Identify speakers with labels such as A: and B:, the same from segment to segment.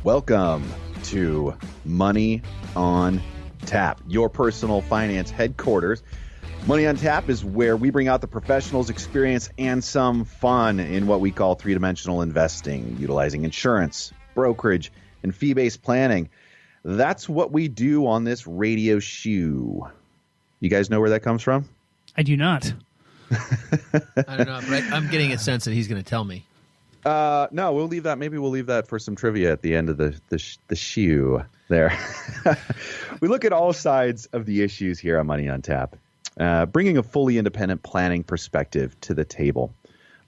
A: Welcome to Money on Tap, your personal finance headquarters. Money on Tap is where we bring out the professionals' experience and some fun in what we call three-dimensional investing, utilizing insurance, brokerage, and fee-based planning. That's what we do on this radio show. You guys know where that comes from?
B: I do not.
C: I don't know, but I'm getting a sense that he's going to tell me.
A: No, we'll leave that. Maybe we'll leave that for some trivia at the end of the shoe there. We look at all sides of the issues here on Money on Tap, bringing a fully independent planning perspective to the table.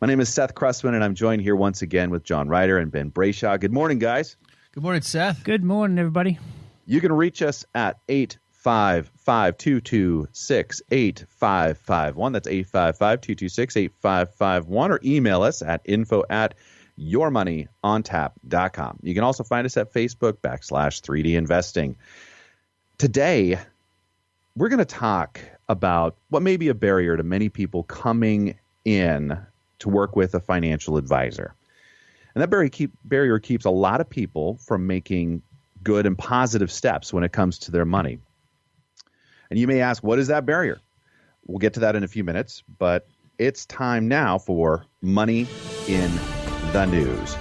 A: My name is Seth Cressman, and I'm joined here once again with John Ryder and Ben Brayshaw. Good morning, guys.
C: Good morning, Seth.
B: Good morning, everybody.
A: You can reach us at 855-226-8551. That's 855-226-8551. Or email us at info@yourmoneyontap.com. You can also find us at Facebook /3D Investing. Today, we're going to talk about what may be a barrier to many people coming in to work with a financial advisor. And that barrier keeps a lot of people from making good and positive steps when it comes to their money. And you may ask, what is that barrier? We'll get to that in a few minutes, but it's time now for Money in the News.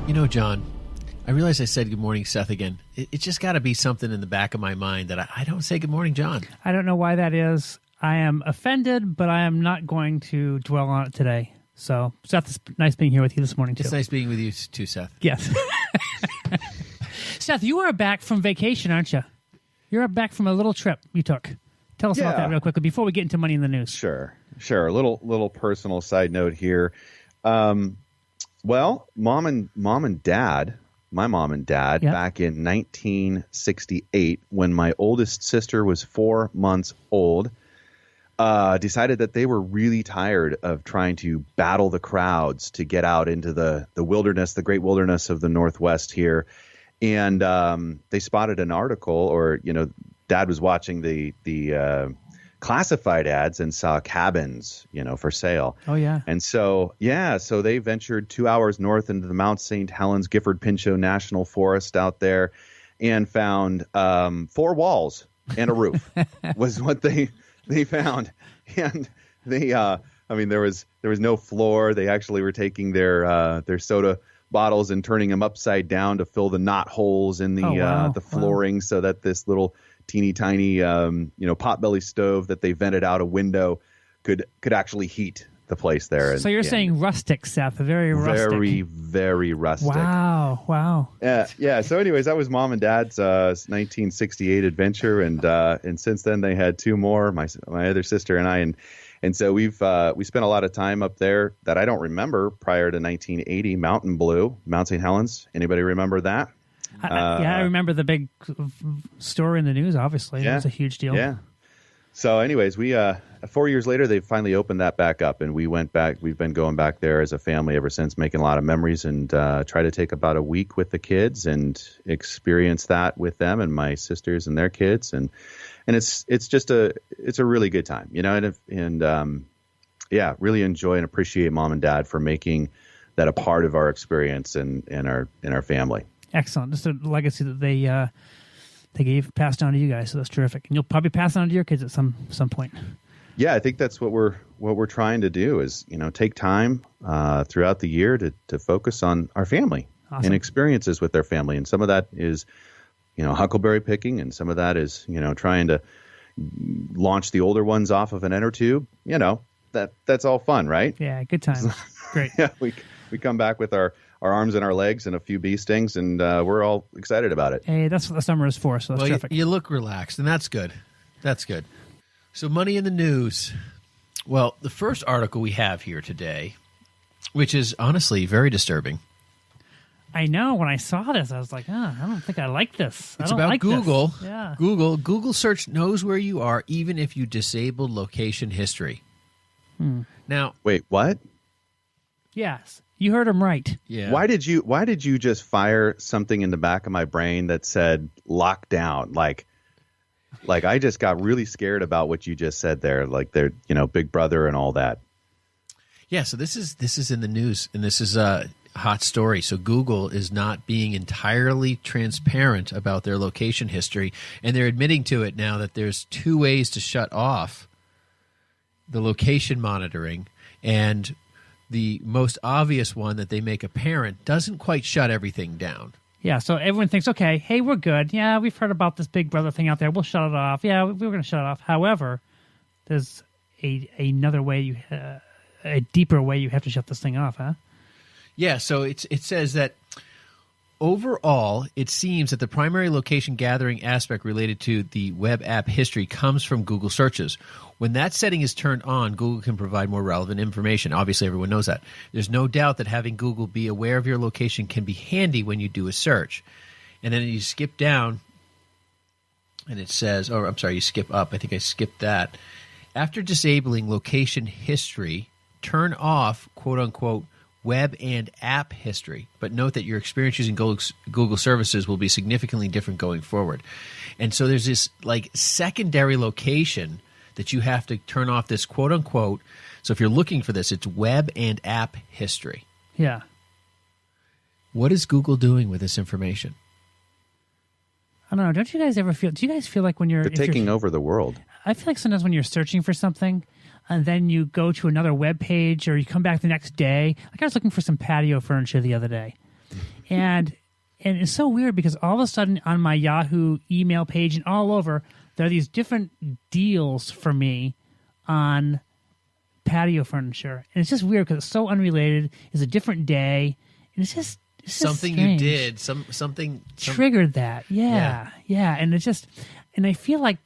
C: You know, John, I realize I said good morning, Seth, again. It's just got to be something in the back of my mind that I don't say good morning, John.
B: I don't know why that is. I am offended, but I am not going to dwell on it today. So, Seth, it's nice being here with you this morning, too.
C: It's nice being with you, too, Seth.
B: Yes. Seth, you are back from vacation, aren't you? You're back from a little trip you took. Tell us about that real quickly before we get into Money in the News.
A: Sure. A little personal side note here. Well, my mom and dad, back in 1968, when my oldest sister was 4 months old, decided that they were really tired of trying to battle the crowds to get out into the wilderness, the great wilderness of the Northwest here. And they spotted an article, or, Dad was watching the classified ads and saw cabins, for sale.
B: Oh, yeah.
A: And so they ventured 2 hours north into the Mount St. Helens Gifford Pinchot National Forest out there and found 4 walls and a roof was what they found. And they, there was no floor. They actually were taking their soda bottles and turning them upside down to fill the knot holes in the flooring, so that this little teeny tiny, potbelly stove that they vented out a window could actually heat the place there.
B: So you're saying rustic, Seth, very rustic.
A: Very, very rustic.
B: Wow.
A: Yeah. So anyways, that was Mom and Dad's 1968 adventure. And since then they had 2 more, my other sister and I. And so we spent a lot of time up there that I don't remember prior to 1980, Mountain Blue, Mount St. Helens. Anybody remember that?
B: I remember the big story in the news, obviously.
A: Yeah,
B: it was a huge deal.
A: Yeah. So anyways, we 4 years later, they finally opened that back up, and we went back. We've been going back there as a family ever since, making a lot of memories, and try to take about a week with the kids and experience that with them and my sisters and their kids. And it's just a really good time, really enjoy and appreciate Mom and Dad for making that a part of our experience and our family.
B: Excellent. Just a legacy that they passed on to you guys. So that's terrific. And you'll probably pass it on to your kids at some point.
A: Yeah, I think that's what we're trying to do is, take time throughout the year to focus on our family. Awesome. And experiences with their family. And some of that is, huckleberry picking, and some of that is, trying to launch the older ones off of an inner tube. That's all fun, right?
B: Yeah, good time. Great.
A: Yeah, we come back with our arms and our legs and a few bee stings, and we're all excited about it.
B: Hey, that's what the summer is for, so that's terrific.
C: You look relaxed, and that's good. That's good. So Money in the News. Well, the first article we have here today, which is honestly very disturbing.
B: I know. When I saw this, I was like, I don't think I like this.
C: It's about Google.
B: This. Yeah.
C: Google search knows where you are even if you disabled location history. Now,
A: wait, what?
B: Yes. You heard him right.
C: Yeah.
A: Why did you just fire something in the back of my brain that said lockdown? Like I just got really scared about what you just said there. Like they're, Big Brother and all that.
C: Yeah, so this is in the news, and this is a hot story. So Google is not being entirely transparent about their location history, and they're admitting to it now that there's two ways to shut off the location monitoring, and the most obvious one that they make apparent doesn't quite shut everything down.
B: Yeah, so everyone thinks, okay, hey, we're good. Yeah, we've heard about this Big Brother thing out there. We'll shut it off. Yeah, we're going to shut it off. However, there's another way a deeper way you have to shut this thing off, huh?
C: Yeah, so it says that overall, it seems that the primary location gathering aspect related to the web app history comes from Google searches. When that setting is turned on, Google can provide more relevant information. Obviously, everyone knows that. There's no doubt that having Google be aware of your location can be handy when you do a search. And then you skip down, and it says, oh, I'm sorry, you skip up. I think I skipped that. After disabling location history, turn off, quote-unquote, web and app history, but note that your experience using Google services will be significantly different going forward. And so there's this like secondary location that you have to turn off, this quote-unquote. So if you're looking for this, it's web and app history.
B: Yeah.
C: What is Google doing with this information?
B: I don't know. Don't you guys ever feel? Do you guys feel like when
A: They're taking over the world?
B: I feel like sometimes when you're searching for something, and then you go to another web page, or you come back the next day. Like I was looking for some patio furniture the other day, and it's so weird because all of a sudden on my Yahoo email page and all over, there are these different deals for me on patio furniture, and it's just weird because it's so unrelated. It's a different day, and it's just
C: something
B: strange.
C: You did, something
B: triggered that. Yeah, and it's just. And I feel like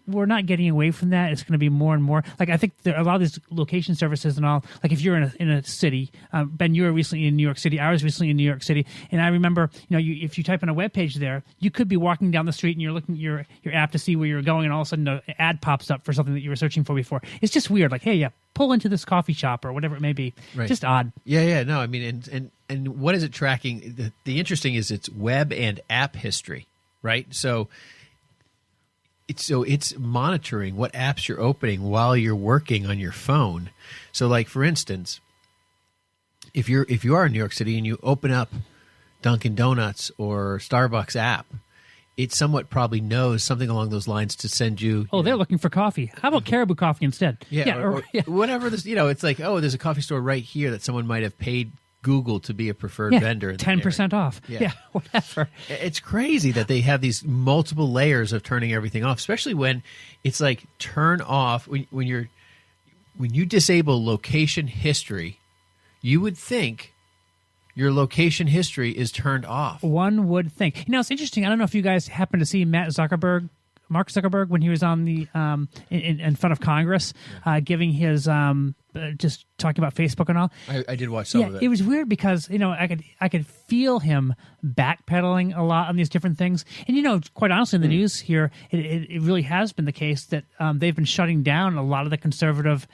B: we're not getting away from that. It's going to be more and more. Like I think there are a lot of these location services and all. Like if you're in a city, Ben, you were recently in New York City. I was recently in New York City, and I remember, if you type in a web page there, you could be walking down the street and you're looking at your app to see where you're going, and all of a sudden an ad pops up for something that you were searching for before. It's just weird. Like, hey, yeah, pull into this coffee shop or whatever it may be.
C: Right.
B: Just odd.
C: Yeah. No, I mean, and what is it tracking? The interesting is it's web and app history, right? So it's monitoring what apps you're opening while you're working on your phone. So, like for instance, if you are in New York City and you open up Dunkin' Donuts or Starbucks app, it somewhat probably knows something along those lines to send you.
B: Oh, they're looking for coffee. How about Caribou Coffee instead?
C: Yeah, or whatever this. It's like, oh, there's a coffee store right here that someone might have paid Google to be a preferred vendor.
B: 10% off. Yeah, whatever.
C: It's crazy that they have these multiple layers of turning everything off, especially when it's like turn off when you disable location history. You would think your location history is turned off.
B: One would think. It's interesting. I don't know if you guys happen to see Mark Zuckerberg, when he was on the in front of Congress, giving his just talking about Facebook and all.
C: I did watch some of it.
B: It was weird because I could feel him backpedaling a lot on these different things. And quite honestly, in the news here, it really has been the case that they've been shutting down a lot of the conservative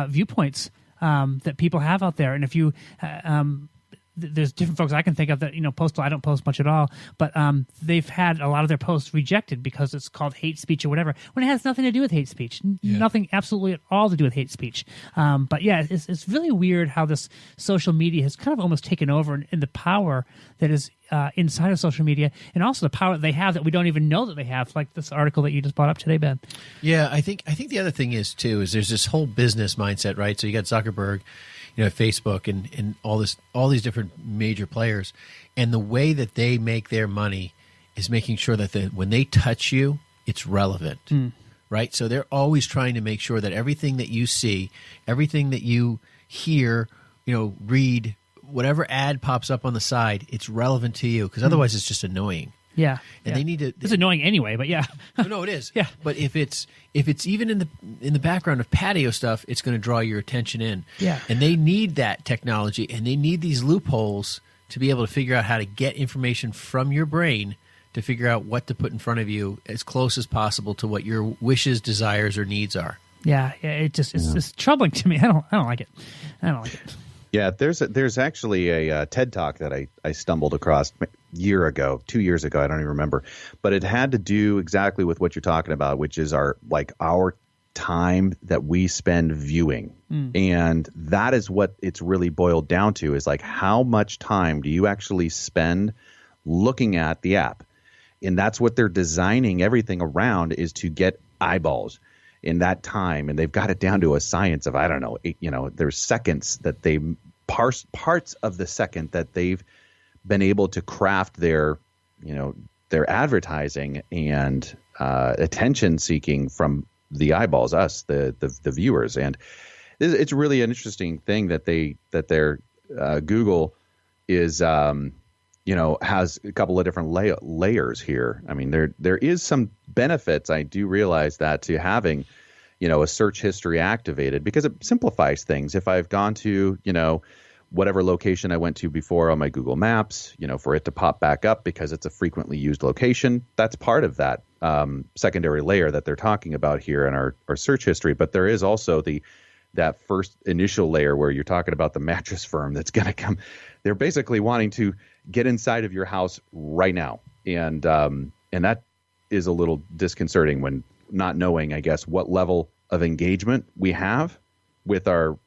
B: viewpoints that people have out there. And if you there's different folks I can think of that post. I don't post much at all, but they've had a lot of their posts rejected because it's called hate speech or whatever, when it has nothing to do with hate speech. Nothing absolutely at all to do with hate speech. But yeah, it's really weird how this social media has kind of almost taken over, and the power that is inside of social media, and also the power that they have that we don't even know that they have, like this article that you just brought up today, Ben.
C: Yeah, I think the other thing is there's this whole business mindset, right? So you got Zuckerberg, Facebook and all these different major players, and the way that they make their money is making sure that when they touch you, it's relevant, right? So they're always trying to make sure that everything that you see, everything that you hear, read, whatever ad pops up on the side, it's relevant to you, because otherwise it's just annoying.
B: Yeah,
C: and they need to.
B: It's annoying anyway, but yeah.
C: No, it is.
B: Yeah,
C: but if it's even in the background of patio stuff, it's going to draw your attention in.
B: Yeah,
C: and they need that technology, and they need these loopholes to be able to figure out how to get information from your brain to figure out what to put in front of you as close as possible to what your wishes, desires, or needs are.
B: Yeah, it's troubling to me. I don't like it. I don't like it.
A: Yeah, there's actually a TED Talk that I stumbled across 2 years ago, I don't even remember, but it had to do exactly with what you're talking about, which is our time that we spend viewing. And that is what it's really boiled down to, is like, how much time do you actually spend looking at the app? And that's what they're designing everything around, is to get eyeballs in that time. And they've got it down to a science of, I don't know, there's seconds that they parts of the second that they've been able to craft their advertising and attention seeking from the eyeballs, us, the viewers. And it's really an interesting thing that their Google is has a couple of different layers here. I mean, there is some benefits, I do realize that, to having a search history activated, because it simplifies things. If I've gone to whatever location I went to before on my Google Maps, for it to pop back up because it's a frequently used location, that's part of that secondary layer that they're talking about here in our search history. But there is also that first initial layer where you're talking about the mattress firm that's going to come. They're basically wanting to get inside of your house right now. And that is a little disconcerting when not knowing, I guess, what level of engagement we have with our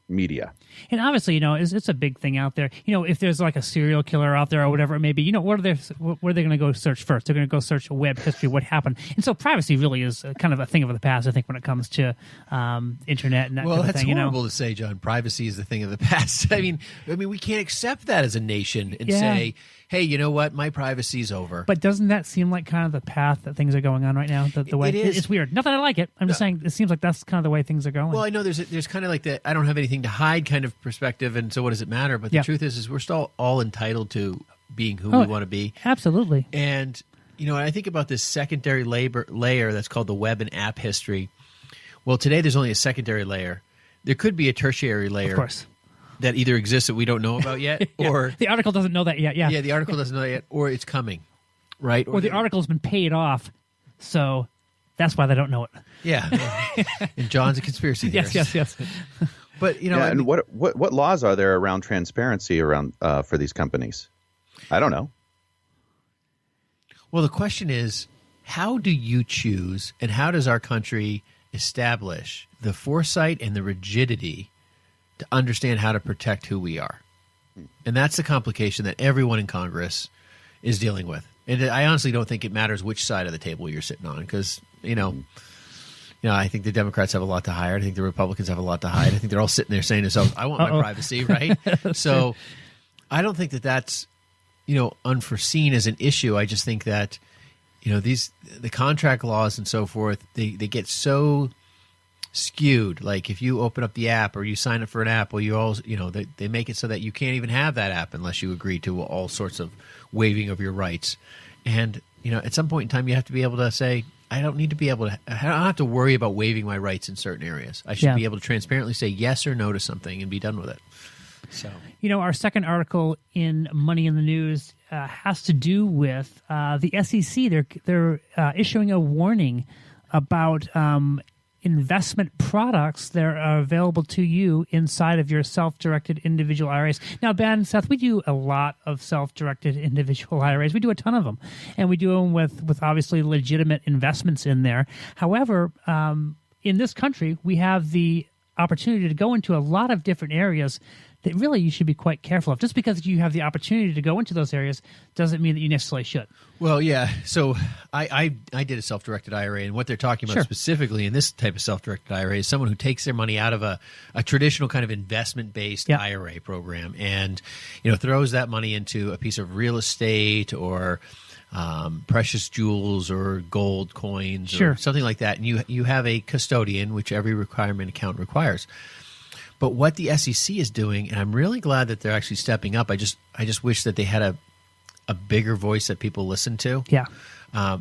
A: media.
B: And obviously, it's a big thing out there. If there's like a serial killer out there or whatever it may be, where are they going to go search first? They're going to go search web history, what happened. And so privacy really is kind of a thing of the past, I think, when it comes to internet and that kind of thing.
C: Well, that's horrible to say, John. Privacy is the thing of the past. I mean, we can't accept that as a nation and say, hey, you know what? My privacy is over.
B: But doesn't that seem like kind of the path that things are going on right now? The way
C: it is.
B: It's weird. Not that I like it. I'm just saying it seems like that's kind of the way things are going.
C: Well, I know there's kind of like the I don't have anything to hide kind of perspective, and so what does it matter? But the truth is we're still all entitled to being who we want to be.
B: Absolutely.
C: And I think about this secondary layer that's called the web and app history. Well, today there's only a secondary layer. There could be a tertiary layer.
B: Of course.
C: That either exists that we don't know about yet, or
B: the article doesn't know that yet.
C: Yeah, the article doesn't know that yet, or it's coming, right?
B: Or the article's been paid off, so that's why they don't know it.
C: Yeah, and John's a conspiracy theorist.
B: Yes.
C: But
A: and what laws are there around transparency around for these companies? I don't know.
C: Well, the question is, how do you choose, and how does our country establish the foresight and the rigidity to understand how to protect who we are? And that's the complication that everyone in Congress is dealing with. And I honestly don't think it matters which side of the table you're sitting on, because, I think the Democrats have a lot to hide. I think the Republicans have a lot to hide. I think they're all sitting there saying to themselves, I want my privacy, right? So I don't think that that's, unforeseen as an issue. I just think that, the contract laws and so forth, they get so skewed. Like if you open up the app or you sign up for an app, well, you all, they make it so that you can't even have that app unless you agree to all sorts of waiving of your rights. And, at some point in time, you have to be able to say, I don't have to worry about waiving my rights in certain areas. I should be able to transparently say yes or no to something and be done with it. So,
B: our second article in Money in the News has to do with the SEC. They're issuing a warning about investment products that are available to you inside of your self-directed individual IRAs. Now, Ben, Seth, we do a lot of self-directed individual IRAs. We do a ton of them, and we do them with obviously legitimate investments in there. However, in this country, we have the opportunity to go into a lot of different areas that really you should be quite careful of. Just because you have the opportunity to go into those areas doesn't mean that you necessarily should.
C: Well, yeah. So I did a self-directed IRA, and what they're talking about specifically in this type of self-directed IRA is someone who takes their money out of a traditional kind of investment-based IRA program and throws that money into a piece of real estate or precious jewels or gold coins or something like that. And you have a custodian, which every retirement account requires. But what the SEC is doing, and I'm really glad that they're actually stepping up. I just wish that they had a bigger voice that people listen to.
B: Yeah,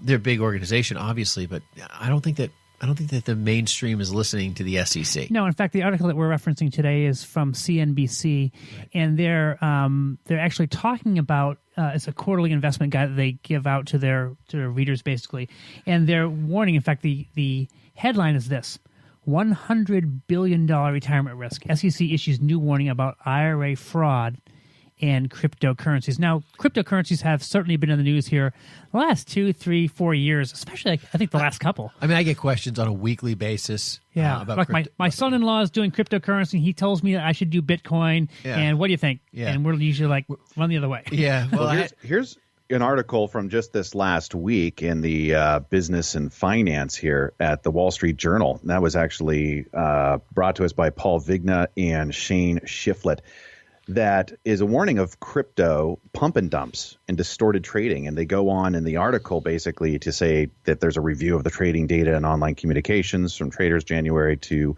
C: they're a big organization, obviously, but I don't think that the mainstream is listening to the SEC.
B: No, in fact, the article that we're referencing today is from CNBC, and they're actually talking about it's a quarterly investment guide that they give out to their readers, basically, and they're warning. In fact, the headline is this: $100 billion retirement risk. SEC issues new warning about IRA fraud and cryptocurrencies. Now, cryptocurrencies have certainly been in the news here the last 2, 3, 4 years, especially I think the last couple.
C: I mean, I get questions on a weekly basis.
B: Yeah,
C: About
B: like my son-in-law is doing cryptocurrency. He tells me that I should do Bitcoin.
C: Yeah.
B: And what do you think?
C: Yeah.
B: And we're usually like, run the other way.
C: Yeah. Well,
A: here's an article from just this last week in the business and finance here at the Wall Street Journal. And that was actually brought to us by Paul Vigna and Shane Shiflett. That is a warning of crypto pump and dumps and distorted trading. And they go on in the article basically to say that there's a review of the trading data and online communications from traders January to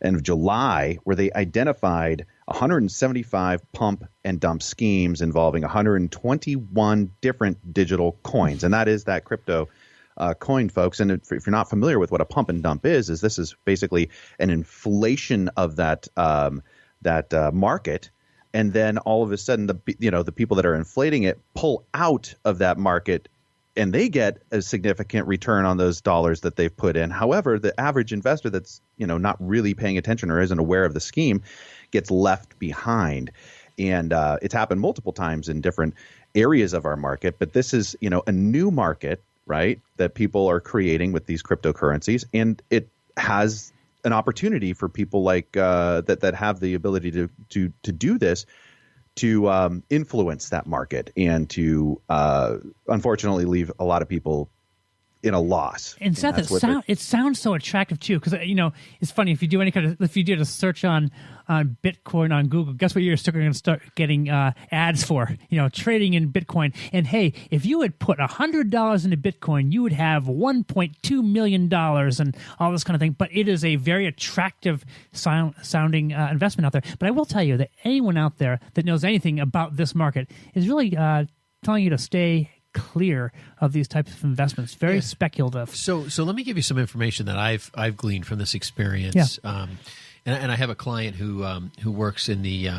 A: end of July, where they identified 175 pump and dump schemes involving 121 different digital coins. And that is that crypto coin, folks. And if you're not familiar with what a pump and dump is this is basically an inflation of that market. And then all of a sudden, the people that are inflating it pull out of that market, and they get a significant return on those dollars that they've put in. However, the average investor that's not really paying attention or isn't aware of the scheme gets left behind. And it's happened multiple times in different areas of our market. But this is a new market, right, that people are creating with these cryptocurrencies, and it has an opportunity for people like that have the ability to do this, to influence that market and to unfortunately leave a lot of people in a loss.
B: And Seth, it sounds so attractive too, because it's funny if you do if you did a search on Bitcoin on Google, guess what you're going to start getting ads for? Trading in Bitcoin. And hey, if you had put $100 into Bitcoin, you would have $1.2 million and all this kind of thing. But it is a very attractive sounding investment out there. But I will tell you that anyone out there that knows anything about this market is really telling you to stay clear of these types of investments. Very speculative.
C: So let me give you some information that I've gleaned from this experience.
B: Yeah.
C: And I have a client who works in the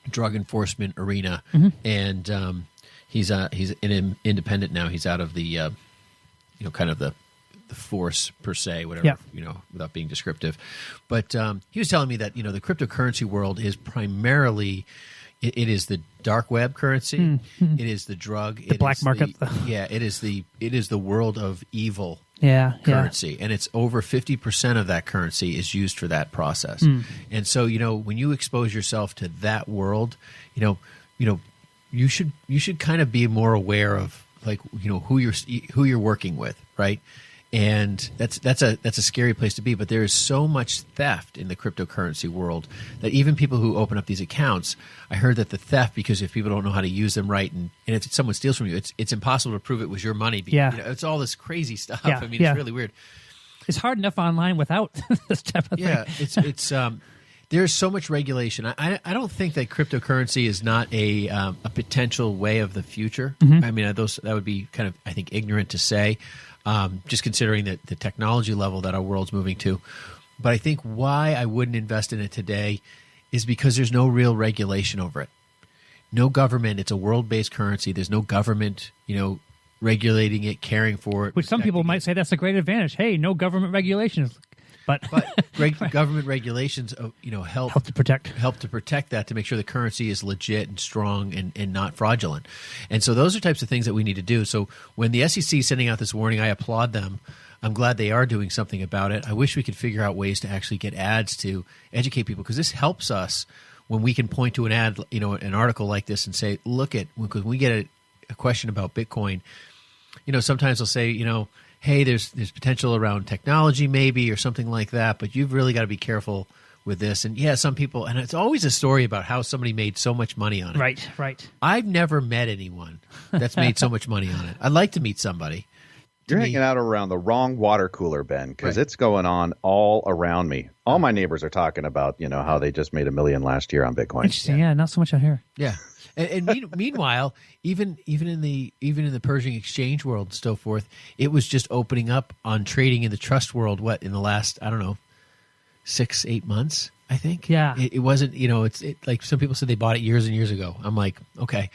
C: drug enforcement arena, and he's an independent now. He's out of the kind of the force per se, whatever, without being descriptive. But he was telling me that the cryptocurrency world is primarily it is the dark web currency. It is the drug.
B: The black market.
C: It is the world of evil.
B: Currency.
C: And it's over 50% of that currency is used for that process. And so, when you expose yourself to that world, you should kind of be more aware of who you're working with, right? And that's a scary place to be. But there is so much theft in the cryptocurrency world that even people who open up these accounts, I heard that the theft, because if people don't know how to use them right, and if someone steals from you, it's impossible to prove it was your money. It's all this crazy stuff. I mean, it's really weird.
B: It's hard enough online without this type of thing.
C: Yeah, it's there's so much regulation. I don't think that cryptocurrency is not a potential way of the future. I mean, that would be kind of, I think, ignorant to say. Just considering that the technology level that our world's moving to. But I think why I wouldn't invest in it today is because there's no real regulation over it. No government. It's a world-based currency. There's no government, regulating it, caring for it.
B: Which some people might say that's a great advantage. Hey, no government regulations. But
C: government regulations, help
B: to protect
C: that, to make sure the currency is legit and strong and not fraudulent. And so those are types of things that we need to do. So when the SEC is sending out this warning, I applaud them. I'm glad they are doing something about it. I wish we could figure out ways to actually get ads to educate people, because this helps us when we can point to an ad, an article like this and say, look at, because when we get a question about Bitcoin, sometimes they'll say, hey, there's potential around technology maybe or something like that, but you've really got to be careful with this. And some people, and it's always a story about how somebody made so much money on it.
B: Right.
C: I've never met anyone that's made so much money on it. I'd like to meet somebody.
A: You're hanging out around the wrong water cooler, Ben, because it's going on all around me. All my neighbors are talking about, how they just made $1 million last year on Bitcoin.
B: Interesting. Yeah, not so much out here.
C: Yeah. And meanwhile, even in the Pershing exchange world and so forth, it was just opening up on trading in the trust world. What, in the last 6-8 months? I think.
B: Yeah.
C: It wasn't. It's like some people said they bought it years and years ago. I'm like, okay,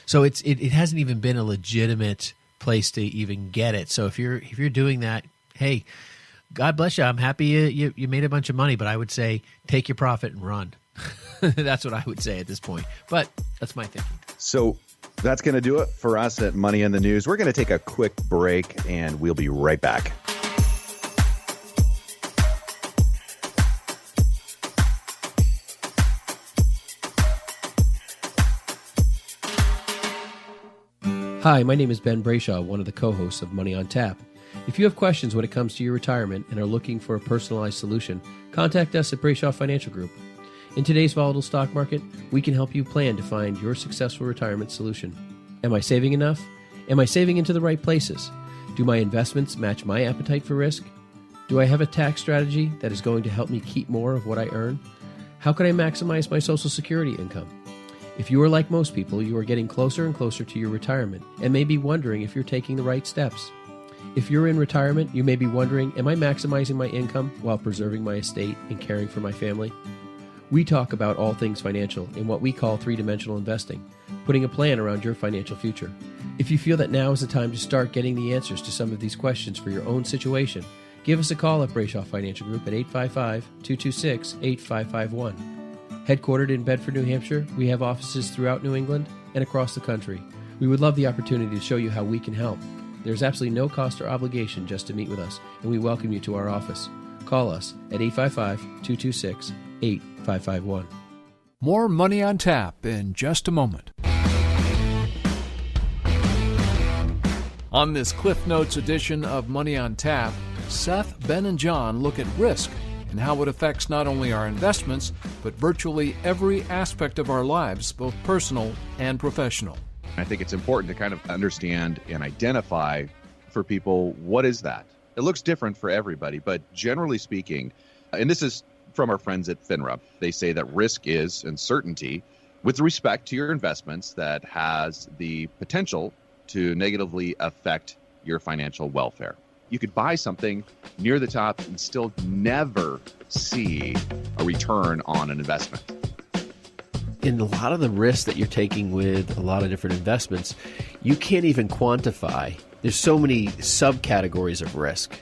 C: so it hasn't even been a legitimate place to even get it. So if you're doing that, hey, God bless you. I'm happy you made a bunch of money, but I would say take your profit and run. That's what I would say at this point. But that's my thinking.
A: So that's going to do it for us at Money in the News. We're going to take a quick break, and we'll be right back.
C: Hi, my name is Ben Brayshaw, one of the co-hosts of Money on Tap. If you have questions when it comes to your retirement and are looking for a personalized solution, contact us at Brayshaw Financial Group. In today's volatile stock market, we can help you plan to find your successful retirement solution. Am I saving enough? Am I saving into the right places? Do my investments match my appetite for risk? Do I have a tax strategy that is going to help me keep more of what I earn? How can I maximize my Social Security income? If you are like most people, you are getting closer and closer to your retirement and may be wondering if you're taking the right steps. If you're in retirement, you may be wondering, am I maximizing my income while preserving my estate and caring for my family? We talk about all things financial in what we call three-dimensional investing, putting a plan around your financial future. If you feel that now is the time to start getting the answers to some of these questions for your own situation, give us a call at Brayshaw Financial Group at 855-226-8551. Headquartered in Bedford, New Hampshire, we have offices throughout New England and across the country. We would love the opportunity to show you how we can help. There's absolutely no cost or obligation just to meet with us, and we welcome you to our office. Call us at 855-226-8551.
D: More Money on Tap in just a moment. On this Cliff Notes edition of Money on Tap, Seth, Ben, and John look at risk and how it affects not only our investments, but virtually every aspect of our lives, both personal and professional.
A: I think it's important to kind of understand and identify for people, what is that? It looks different for everybody, but generally speaking, and this is from our friends at FINRA, they say that risk is uncertainty with respect to your investments that has the potential to negatively affect your financial welfare. You could buy something near the top and still never see a return on an investment.
C: In a lot of the risks that you're taking with a lot of different investments, you can't even quantify. There's so many subcategories of risk.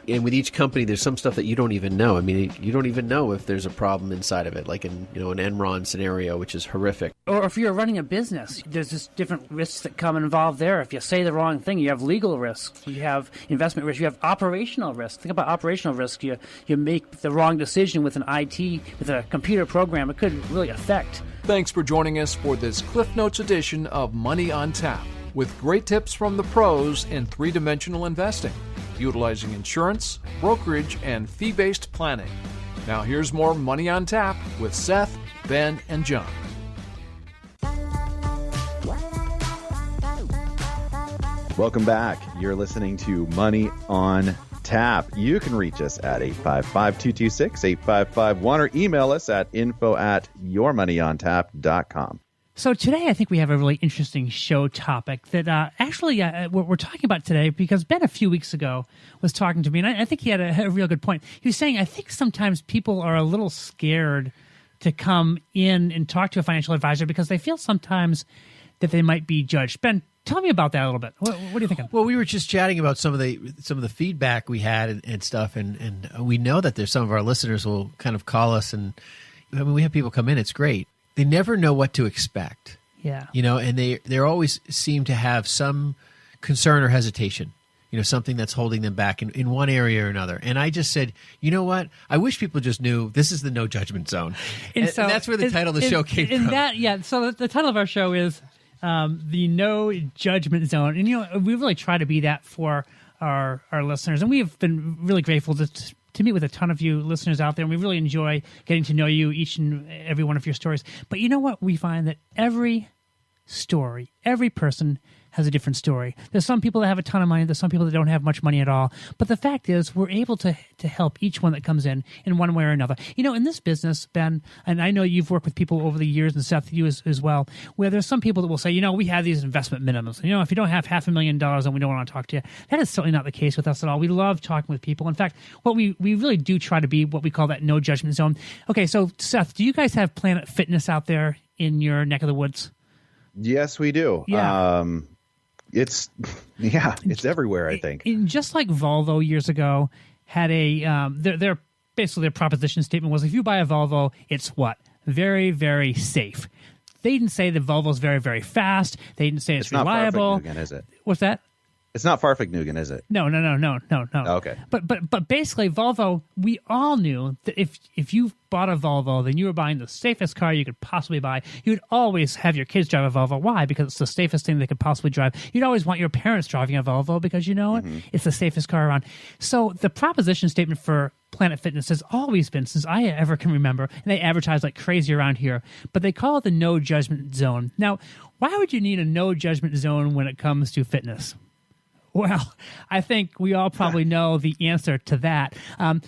C: And with each company, there's some stuff that you don't even know. I mean, you don't even know if there's a problem inside of it, like in an Enron scenario, which is horrific.
B: Or if you're running a business, there's just different risks that come involved there. If you say the wrong thing, you have legal risks, you have investment risk, you have operational risk. Think about operational risk. You make the wrong decision with an IT, with a computer program, it could really affect.
D: Thanks for joining us for this Cliff Notes edition of Money on Tap, with great tips from the pros in three-dimensional investing, utilizing insurance, brokerage, and fee-based planning. Now here's more Money on Tap with Seth, Ben, and John.
A: Welcome back. You're listening to Money on Tap. You can reach us at 855-226-8551 or email us at info@yourmoneyontap.com.
B: So today I think we have a really interesting show topic that we're talking about today because Ben a few weeks ago was talking to me, and I think he had a real good point. He was saying, I think sometimes people are a little scared to come in and talk to a financial advisor because they feel sometimes that they might be judged. Ben, tell me about that a little bit. What are you thinking?
C: Well, we were just chatting about some of the feedback we had and stuff, and we know that there's some of our listeners will kind of call us, and I mean, we have people come in. It's great. They never know what to expect.
B: Yeah.
C: And they always seem to have some concern or hesitation, something that's holding them back in one area or another. And I just said, you know what? I wish people just knew this is the No Judgment Zone. And so that's where the title of the show came from.
B: So the title of our show is the No Judgment Zone. And, we really try to be that for our listeners. And we have been really grateful to meet with a ton of you listeners out there, and we really enjoy getting to know you, each and every one of your stories. But you know what? We find that every story, every person has a different story. There's some people that have a ton of money. There's some people that don't have much money at all. But the fact is, we're able to help each one that comes in one way or another. In this business, Ben, and I know you've worked with people over the years, and Seth, you as well, where there's some people that will say, we have these investment minimums. If you don't have $500,000, then we don't want to talk to you. That is certainly not the case with us at all. We love talking with people. In fact, what we really do try to be what we call that no judgment zone. Okay, so Seth, do you guys have Planet Fitness out there in your neck of the woods?
A: Yes, we do.
B: Yeah.
A: It's everywhere, I think.
B: And just like Volvo years ago had their proposition statement was, if you buy a Volvo, it's what? very, very safe. They didn't say the Volvo's very, very fast. They didn't say it's reliable.
A: It's not Farfignugan, is it?
B: What's that?
A: It's not Farfignugan, is it?
B: No.
A: Oh, okay.
B: But basically, Volvo, we all knew that if you bought a Volvo, then you were buying the safest car you could possibly buy. You'd always have your kids drive a Volvo. Why? Because it's the safest thing they could possibly drive. You'd always want your parents driving a Volvo because you know it's the safest car around. So the proposition statement for Planet Fitness has always been, since I ever can remember, and they advertise like crazy around here, but they call it the No Judgment Zone. Now, why would you need a No Judgment Zone when it comes to fitness? Well, I think we all probably know the answer to that. I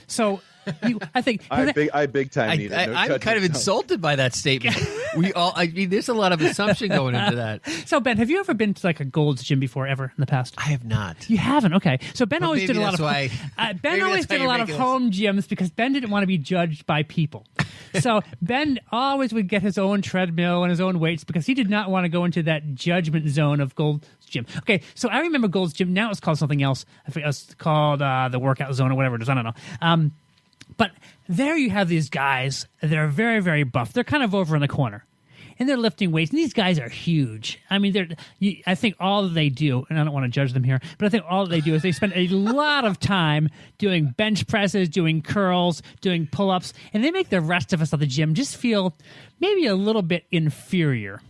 B: think
A: I big time need it.
C: I'm kind of insulted by that statement. There's a lot of assumption going into that.
B: So, Ben, have you ever been to like a Gold's Gym before, ever in the past?
C: I have not.
B: You haven't? Okay. So Ben always did a lot of home gyms because Ben didn't want to be judged by people. So Ben always would get his own treadmill and his own weights because he did not want to go into that judgment zone of Gold's Gym. Okay, so I remember Gold's Gym. Now it's called something else. I think it's called the Workout Zone or whatever it is. I don't know. But there you have these guys. They're very, very buff. They're kind of over in the corner. And they're lifting weights. And these guys are huge. I mean, I think all that they do, and I don't want to judge them here, but I think all that they do is they spend a lot of time doing bench presses, doing curls, doing pull-ups, and they make the rest of us at the gym just feel maybe a little bit inferior.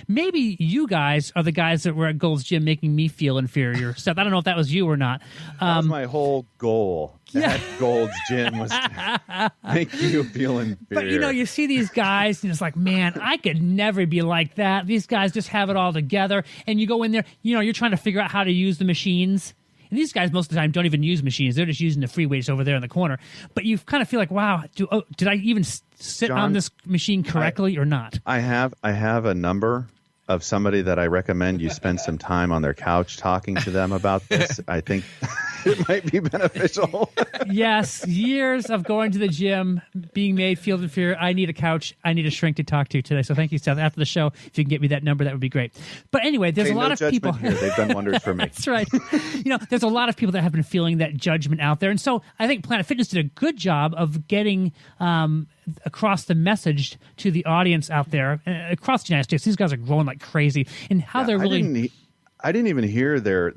B: Maybe you guys are the guys that were at Gold's Gym making me feel inferior. Seth, I don't know if that was you or not.
A: That was my whole goal at Gold's Gym was to make you feel inferior.
B: But, you see these guys, and it's like, man, I could never be like that. These guys just have it all together. And you go in there, you're trying to figure out how to use the machines. And these guys most of the time don't even use machines. They're just using the free weights over there in the corner. But you kind of feel like, wow, did I even sit on this machine correctly or not?
A: I have a number of somebody that I recommend you spend some time on their couch talking to them about this. I think it might be beneficial.
B: Yes, years of going to the gym, being made feel inferior. I need a couch. I need a shrink to talk to today. So thank you, Seth. After the show, if you can get me that number, that would be great. But anyway, there's a lot of people
A: here. They've done wonders for me.
B: That's right. There's a lot of people that have been feeling that judgment out there. And so I think Planet Fitness did a good job of getting across the message to the audience out there across the United States. These guys are growing like crazy, and how they're really.
A: I didn't even hear their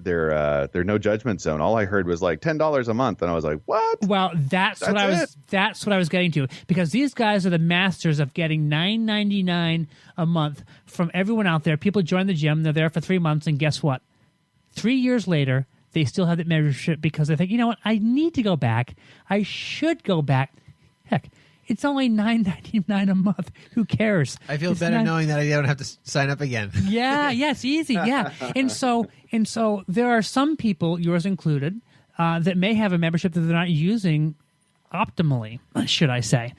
A: No Judgment Zone. All I heard was like $10 a month, and I was like, "What?"
B: Well, that's what I was getting to, because these guys are the masters of getting $9.99 a month from everyone out there. People join the gym, they're there for 3 months, and guess what? 3 years later, they still have that membership because they think, you know what? I need to go back. I should go back. Heck. It's only $9.99 a month. Who cares?
C: I feel better knowing that I don't have to sign up again.
B: Yeah, it's easy. Yeah, and so there are some people, yours included, that may have a membership that they're not using optimally, should I say?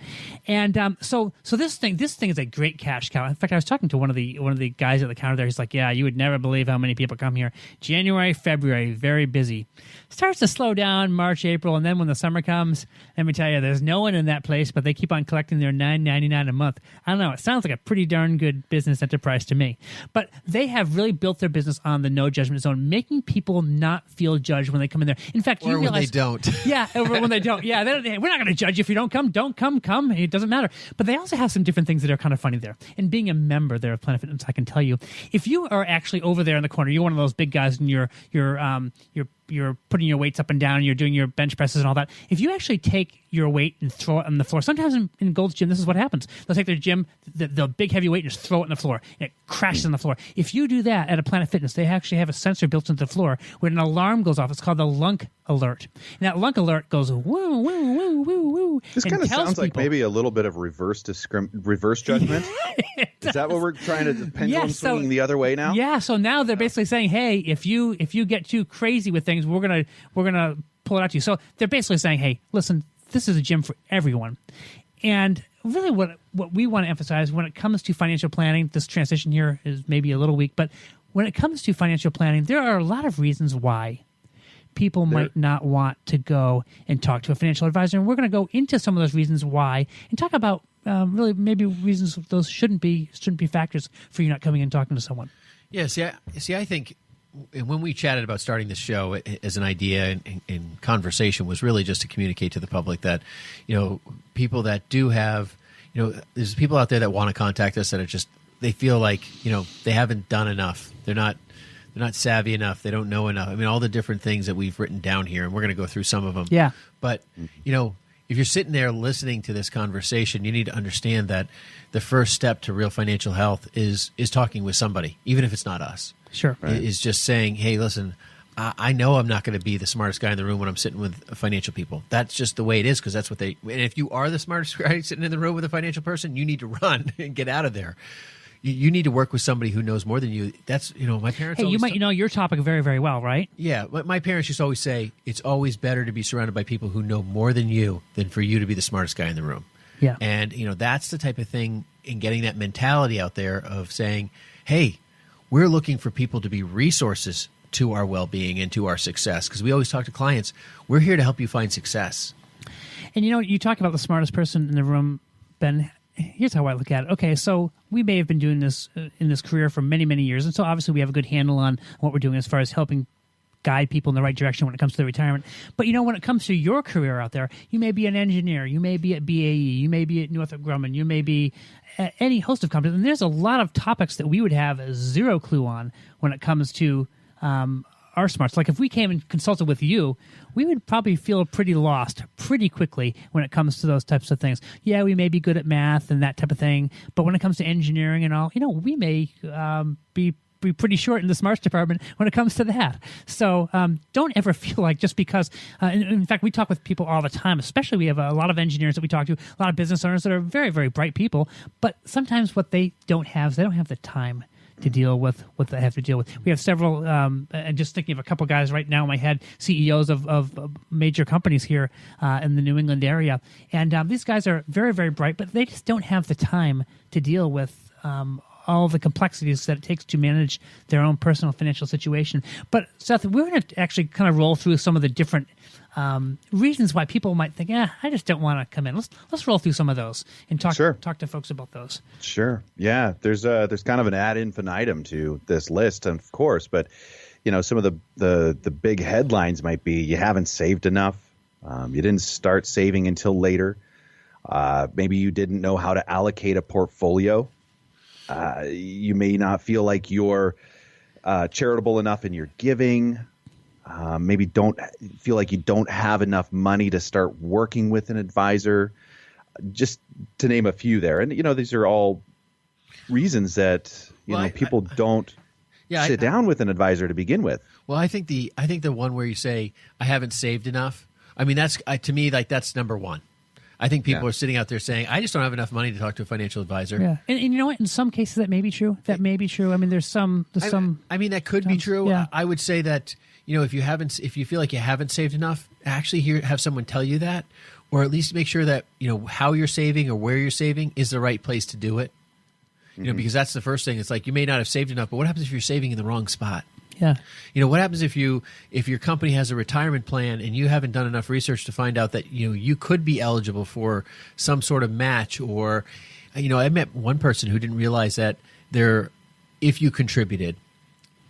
B: And so this thing is a great cash cow. In fact, I was talking to one of the guys at the counter there. He's like, "Yeah, you would never believe how many people come here. January, February, very busy. Starts to slow down March, April, and then when the summer comes, let me tell you, there's no one in that place, but they keep on collecting their $9.99 a month. I don't know. It sounds like a pretty darn good business enterprise to me. But they have really built their business on the No Judgment Zone, making people not feel judged when they come in there. In fact, you realize
C: when they don't.
B: Yeah, when they don't. Yeah, we're not going to judge you if you don't come. Don't come. It doesn't matter. But they also have some different things that are kind of funny there. And being a member there of Planet Fitness, I can tell you, if you are actually over there in the corner, you're one of those big guys, and you're putting your weights up and down, you're doing your bench presses and all that. If you actually take your weight and throw it on the floor, sometimes in Gold's Gym, this is what happens. They'll take their gym, the big heavy weight, and just throw it on the floor, and it crashes on the floor. If you do that at a Planet Fitness, they actually have a sensor built into the floor when an alarm goes off. It's called the lunk alert. And that lunk alert goes woo, woo, woo, woo, woo.
A: This kind of sounds like maybe a little bit of reverse judgment. Is that what we're trying to, the pendulum swinging the other way now?
B: Yeah, so now they're basically saying, hey, if you get too crazy with things, we're gonna pull it out to you. So they're basically saying, hey, listen, this is a gym for everyone. And really what we want to emphasize when it comes to financial planning, this transition here is maybe a little weak, but when it comes to financial planning, there are a lot of reasons why people might not want to go and talk to a financial advisor. And we're going to go into some of those reasons why and talk about really maybe reasons those shouldn't be factors for you not coming and talking to someone.
C: Yeah, see, I think when we chatted about starting this show as an idea and conversation was really just to communicate to the public that, people that do have, there's people out there that want to contact us that are just, they feel like, they haven't done enough. They're not savvy enough. They don't know enough. I mean, all the different things that we've written down here, and we're going to go through some of them.
B: Yeah.
C: But, if you're sitting there listening to this conversation, you need to understand that the first step to real financial health is talking with somebody, even if it's not us.
B: Sure.
C: Right. Is just saying, hey, listen, I know I'm not going to be the smartest guy in the room when I'm sitting with financial people. That's just the way it is, because that's what and if you are the smartest guy sitting in the room with a financial person, you need to run and get out of there. You need to work with somebody who knows more than you. That's, my parents.
B: Hey, you might know your topic very, very well, right?
C: Yeah. My parents used to always say, it's always better to be surrounded by people who know more than you than for you to be the smartest guy in the room.
B: Yeah.
C: And, that's the type of thing in getting that mentality out there of saying, hey, we're looking for people to be resources to our well-being and to our success. Because we always talk to clients, we're here to help you find success.
B: And, you talk about the smartest person in the room, Ben. Here's how I look at it. Okay, so we may have been doing this in this career for many, many years, and so obviously we have a good handle on what we're doing as far as helping guide people in the right direction when it comes to their retirement. But when it comes to your career out there, you may be an engineer, you may be at BAE, you may be at Northrop Grumman, you may be at any host of companies, and there's a lot of topics that we would have zero clue on when it comes to our smarts. Like if we came and consulted with you, we would probably feel pretty lost pretty quickly when it comes to those types of things. Yeah, we may be good at math and that type of thing, but when it comes to engineering and all, we may be pretty short in the smarts department when it comes to that. So don't ever feel like just because, in fact, we talk with people all the time, especially we have a lot of engineers that we talk to, a lot of business owners that are very, very bright people, but sometimes what they don't have is they don't have the time to deal with what they have to deal with. We have several, and just thinking of a couple guys right now in my head, CEOs of major companies here in the New England area. And these guys are very, very bright, but they just don't have the time to deal with all the complexities that it takes to manage their own personal financial situation. But Seth, we're going to actually kind of roll through some of the different reasons why people might think, I just don't want to come in. Let's roll through some of those and talk to folks about those.
A: Sure. Yeah. There's kind of an ad infinitum to this list, of course, but some of the big headlines might be you haven't saved enough. You didn't start saving until later. Maybe you didn't know how to allocate a portfolio. You may not feel like you're charitable enough in your giving. Maybe don't feel like you don't have enough money to start working with an advisor, just to name a few there. And, these are all reasons that, people don't sit down with an advisor to begin with.
C: Well, I think the one where you say, I haven't saved enough. I mean, that's to me, like that's number one. I think people are sitting out there saying, I just don't have enough money to talk to a financial advisor.
B: Yeah. And you know what? In some cases, that may be true. I mean, there's some.
C: I mean, that could be true.
B: Yeah.
C: I would say that, if you feel like you haven't saved enough, actually have someone tell you that, or at least make sure that, how you're saving or where you're saving is the right place to do it. Because that's the first thing. It's like you may not have saved enough, but what happens if you're saving in the wrong spot?
B: Yeah.
C: What happens if your company has a retirement plan and you haven't done enough research to find out that, you could be eligible for some sort of match, or, I met one person who didn't realize that if you contributed,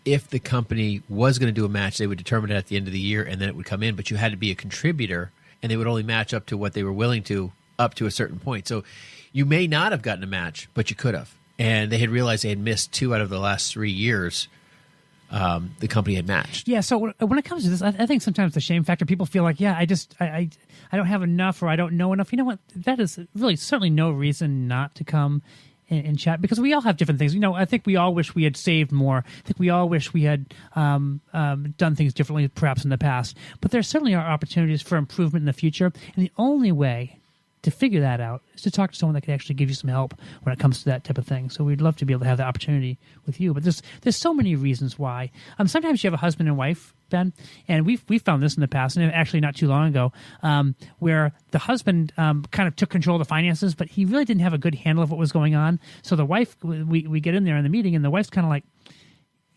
C: if the company was going to do a match, they would determine it at the end of the year and then it would come in, but you had to be a contributor and they would only match up to what they were willing to up to a certain point. So you may not have gotten a match, but you could have. And they had realized they had missed 2 out of the last 3 years. The company had matched.
B: Yeah. So when it comes to this, I think sometimes the shame factor, people feel like, I don't have enough, or I don't know enough. You know what? That is really certainly no reason not to come and chat, because we all have different things. I think we all wish we had saved more. I think we all wish we had done things differently, perhaps in the past. But there certainly are opportunities for improvement in the future. And the only way to figure that out is to talk to someone that can actually give you some help when it comes to that type of thing. So we'd love to be able to have that opportunity with you. But there's so many reasons why. Sometimes you have a husband and wife, Ben, and we've found this in the past, and actually not too long ago, where the husband kind of took control of the finances, but he really didn't have a good handle of what was going on. So the wife, we get in there in the meeting, and the wife's kind of like,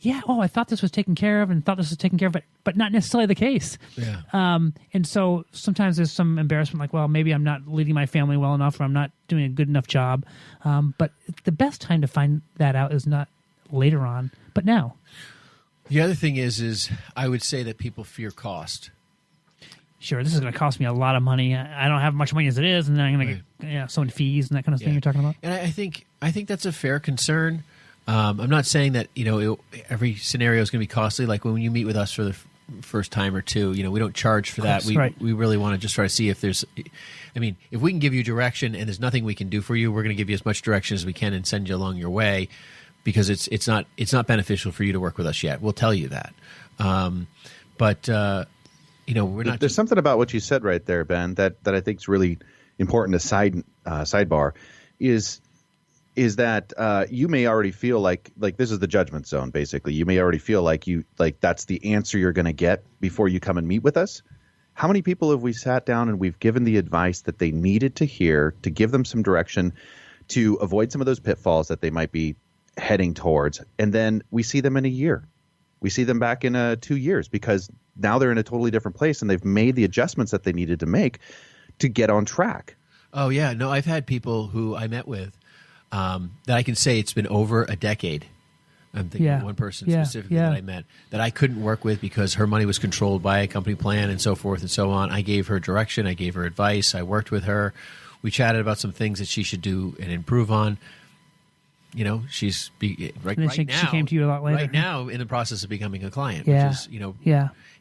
B: I thought this was taken care of and thought this was taken care of, but not necessarily the case.
C: Yeah.
B: And so sometimes there's some embarrassment, like, well, maybe I'm not leading my family well enough, or I'm not doing a good enough job. But the best time to find that out is not later on, but now.
C: The other thing is I would say that people fear cost.
B: sure, this is going to cost me a lot of money. I don't have much money as it is, and then I'm going to get so many fees and that kind of thing you're talking about.
C: And I think that's a fair concern. I'm not saying that every scenario is going to be costly. Like when you meet with us for the first time or two, we don't charge for that. We really want to just try to see if there's. I mean, if we can give you direction and there's nothing we can do for you, we're going to give you as much direction as we can and send you along your way, because it's not beneficial for you to work with us yet. We'll tell you that. But we're not.
A: There's something about what you said right there, Ben, that I think is really important. Sidebar is that you may already feel like this is the judgment zone. Basically, you may already feel like that's the answer you're going to get before you come and meet with us. How many people have we sat down and we've given the advice that they needed to hear to give them some direction to avoid some of those pitfalls that they might be heading towards, and then we see them in a year. We see them back in 2 years because now they're in a totally different place and they've made the adjustments that they needed to make to get on track.
C: Oh, yeah. No, I've had people who I met with that I can say it's been over a decade. I'm thinking of one person specifically that I met that I couldn't work with because her money was controlled by a company plan and so forth and so on. I gave her direction. I gave her advice. I worked with her. We chatted about some things that she should do and improve on. She's right now. She
B: came to you a lot later.
C: Right now, in the process of becoming a client,
B: which
C: is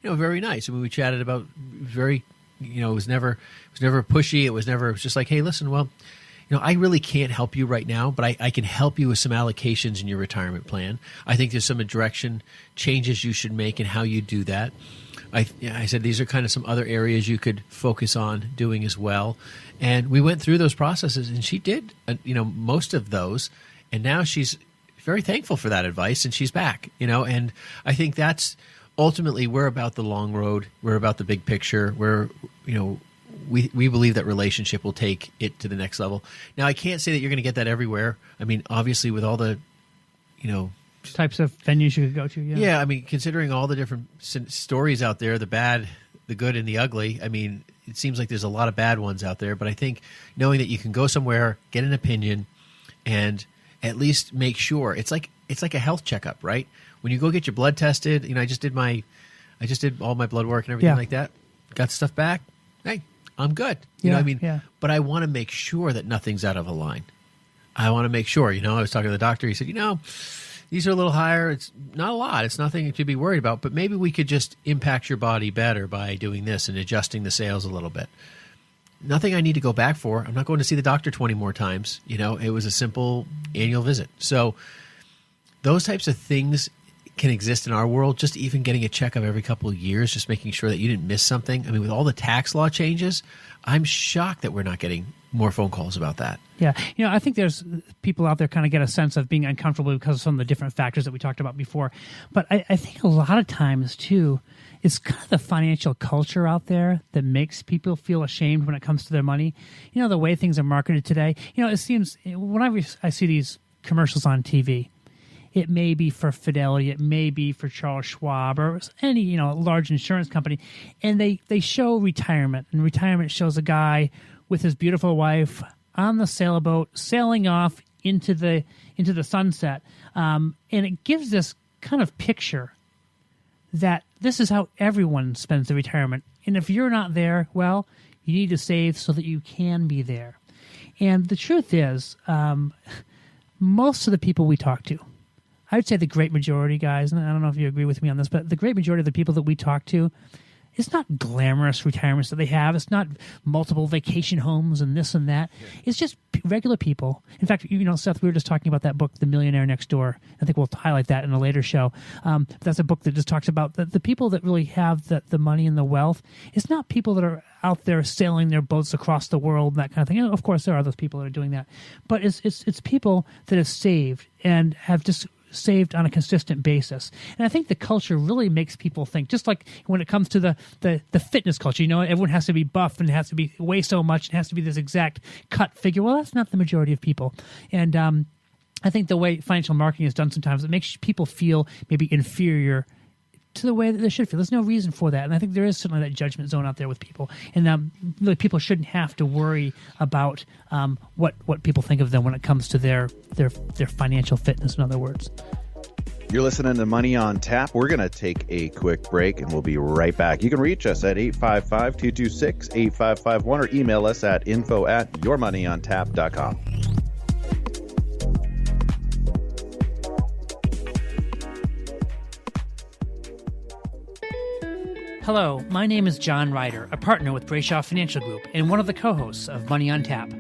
C: very nice. I mean, we chatted about very, it was never pushy. It was just like, hey, listen, well, I really can't help you right now, but I can help you with some allocations in your retirement plan. I think there's some direction changes you should make in how you do that. I said these are kind of some other areas you could focus on doing as well, and we went through those processes, and she did, most of those. And now she's very thankful for that advice, and she's back, and I think that's ultimately we're about the long road. We're about the big picture. We believe that relationship will take it to the next level. Now, I can't say that you're going to get that everywhere. I mean, obviously with all the,
B: types of venues you could go to.
C: Yeah. I mean, considering all the different stories out there, the bad, the good, and the ugly, I mean, it seems like there's a lot of bad ones out there, but I think knowing that you can go somewhere, get an opinion, and at least make sure it's like a health checkup, right? When you go get your blood tested, I just did all my blood work and everything like that. Got the stuff back. Hey, I'm good. You know what I mean?
B: Yeah.
C: But I want to make sure that nothing's out of a line. I want to make sure, I was talking to the doctor. He said, these are a little higher. It's not a lot. It's nothing to be worried about, but maybe we could just impact your body better by doing this and adjusting the sales a little bit. Nothing I need to go back for. I'm not going to see the doctor 20 more times. It was a simple annual visit. So those types of things can exist in our world. Just even getting a checkup every couple of years, just making sure that you didn't miss something. I mean, with all the tax law changes, I'm shocked that we're not getting more phone calls about that.
B: Yeah. I think there's people out there kind of get a sense of being uncomfortable because of some of the different factors that we talked about before. But I think a lot of times, too, it's kind of the financial culture out there that makes people feel ashamed when it comes to their money. The way things are marketed today. It seems whenever I see these commercials on TV, it may be for Fidelity, it may be for Charles Schwab or any large insurance company, and they show retirement, and retirement shows a guy with his beautiful wife on the sailboat sailing off into the sunset, and it gives this kind of picture that this is how everyone spends their retirement. And if you're not there, well, you need to save so that you can be there. And the truth is, most of the people we talk to, I would say the great majority, guys, and I don't know if you agree with me on this, but the great majority of the people that we talk to, it's not glamorous retirements that they have. It's not multiple vacation homes and this and that. Yeah. It's just regular people. In fact, Seth, we were just talking about that book, The Millionaire Next Door. I think we'll highlight that in a later show. That's a book that just talks about the people that really have the money and the wealth. It's not people that are out there sailing their boats across the world, that kind of thing. Of course, there are those people that are doing that. But it's people that have saved and have just saved on a consistent basis. And I think the culture really makes people think, just like when it comes to the fitness culture, everyone has to be buff and it has to weigh so much, it has to be this exact cut figure. Well, that's not the majority of people. And I think the way financial marketing is done sometimes, it makes people feel maybe inferior to the way that they should feel. There's no reason for that. And I think there is certainly that judgment zone out there with people. And really people shouldn't have to worry about what people think of them when it comes to their financial fitness, in other words.
A: You're listening to Money on Tap. We're going to take a quick break and we'll be right back. You can reach us at 855-226-8551 or email us at info@yourmoneyontap.com.
B: Hello, my name is John Ryder, a partner with Brayshaw Financial Group and one of the co-hosts of Money on Tap.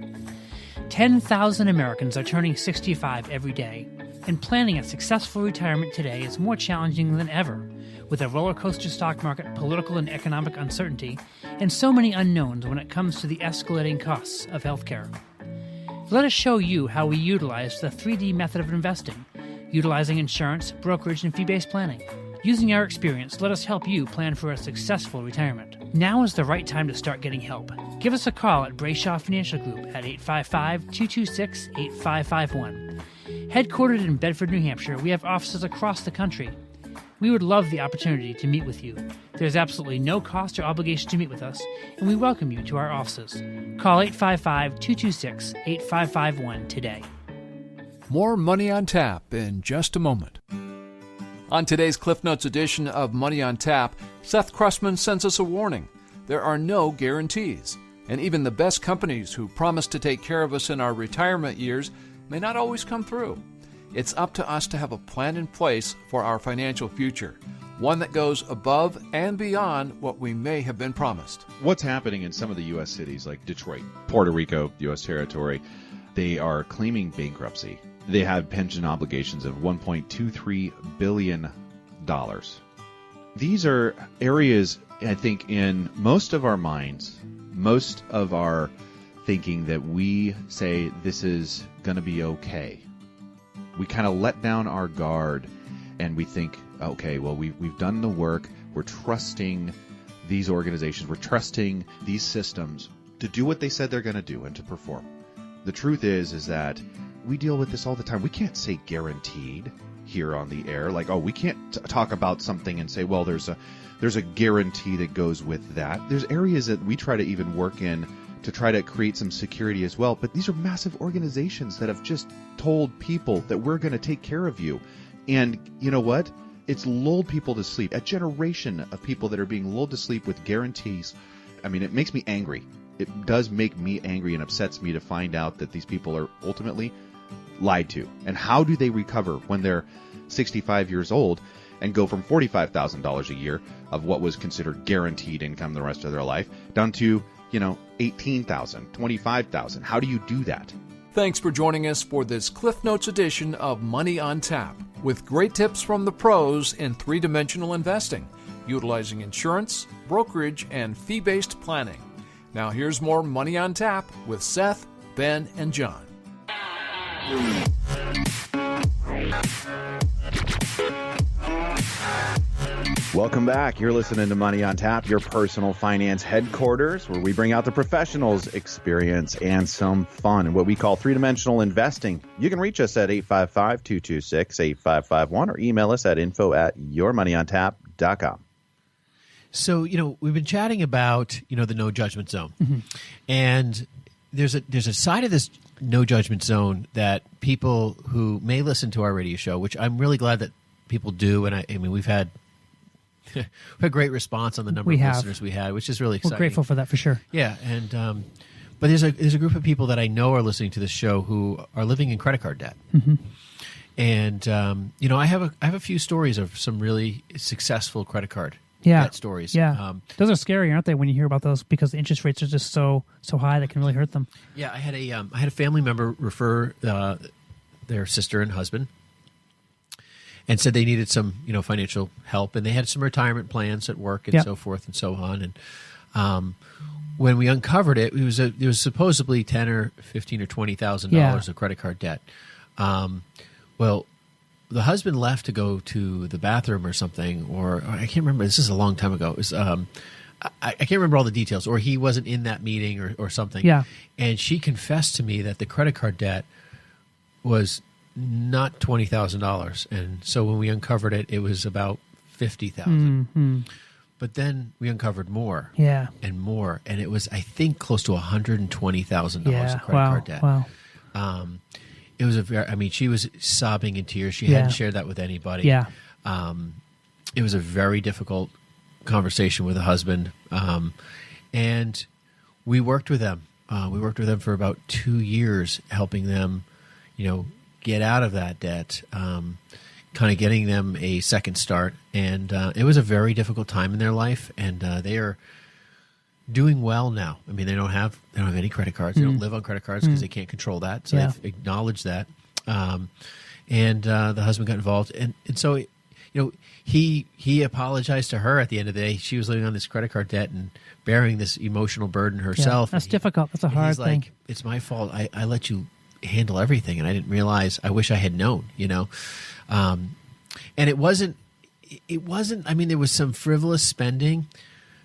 B: 10,000 Americans are turning 65 every day, and planning a successful retirement today is more challenging than ever, with a roller coaster stock market, political and economic uncertainty, and so many unknowns when it comes to the escalating costs of healthcare. Let us show you how we utilize the 3D method of investing, utilizing insurance, brokerage, and fee-based planning. Using our experience, let us help you plan for a successful retirement. Now is the right time to start getting help. Give us a call at Brayshaw Financial Group at 855-226-8551. Headquartered in Bedford, New Hampshire, we have offices across the country. We would love the opportunity to meet with you. There's absolutely no cost or obligation to meet with us, and we welcome you to our offices. Call 855-226-8551 today.
D: More Money on Tap in just a moment. On today's Cliff Notes edition of Money on Tap, Seth Cressman sends us a warning. There are no guarantees, and even the best companies who promise to take care of us in our retirement years may not always come through. It's up to us to have a plan in place for our financial future, one that goes above and beyond what we may have been promised.
A: What's happening in some of the U.S. cities like Detroit, Puerto Rico, U.S. territory, they are claiming bankruptcy. They have pension obligations of $1.23 billion. These are areas, I think, in most of our minds, most of our thinking that we say this is going to be okay. We kind of let down our guard and we think, okay, well, we've done the work. We're trusting these organizations. We're trusting these systems to do what they said they're going to do and to perform. The truth is that we deal with this all the time. We can't say guaranteed here on the air. Like, oh, we can't talk about something and say, well, there's a guarantee that goes with that. There's areas that we try to even work in to try to create some security as well. But these are massive organizations that have just told people that we're going to take care of you. And you know what? It's lulled people to sleep. A generation of people that are being lulled to sleep with guarantees. I mean, it makes me angry. It does make me angry and upsets me to find out that these people are ultimately lied to. And how do they recover when they're 65 years old and go from $45,000 a year of what was considered guaranteed income the rest of their life down to, $18,000, $25,000? How do you do that?
D: Thanks for joining us for this Cliff Notes edition of Money on Tap, with great tips from the pros in three-dimensional investing, utilizing insurance, brokerage, and fee-based planning. Now here's more Money on Tap with Seth, Ben, and John.
A: Welcome back. You're listening to Money on Tap, your personal finance headquarters, where we bring out the professionals' experience and some fun in what we call three-dimensional investing. You can reach us at 855-226-8551 or email us at info@yourmoneyontap.com.
C: So, we've been chatting about, the No Judgement Zone. Mm-hmm. And there's a side of this No Judgement Zone that people who may listen to our radio show, which I'm really glad that people do. And I mean, we've had a great response on the number of listeners we had, which is really exciting.
B: We're grateful for that for sure.
C: Yeah. And, but there's a group of people that I know are listening to this show who are living in credit card debt. Mm-hmm. And, I have a few stories of some really successful credit card debt stories.
B: Yeah. Those are scary, aren't they, when you hear about those, because the interest rates are just so high that can really hurt them. Yeah. I had a family member refer their sister and husband and said they needed some, financial help, and they had some retirement plans at work and so forth and so on. And when we uncovered it, it was supposedly $10,000 or $15,000 or $20,000 of credit card debt. Well, the husband left to go to the bathroom or something, or I can't remember. This is a long time ago. It was, I can't remember all the details, or he wasn't in that meeting or something. Yeah. And she confessed to me that the credit card debt was not $20,000. And so when we uncovered it, it was about $50,000. Mm-hmm. But then we uncovered more and more. And it was, I think, close to $120,000 of credit card debt. Wow.
C: It was she was sobbing in tears. She hadn't shared that with anybody.
B: Yeah.
C: It was a very difficult conversation with a husband. And we worked with them. We worked with them for about 2 years, helping them, get out of that debt, kind of getting them a second start. And it was a very difficult time in their life, and they are doing well now. I mean, they don't have any credit cards. They don't live on credit cards because they can't control that. So they've acknowledged that. And the husband got involved, and so he apologized to her at the end of the day. She was living on this credit card debt and bearing this emotional burden herself.
B: That's difficult. That's a hard thing.
C: Like, it's my fault. I let you handle everything, and I didn't realize. I wish I had known. And it wasn't. I mean, there was some frivolous spending.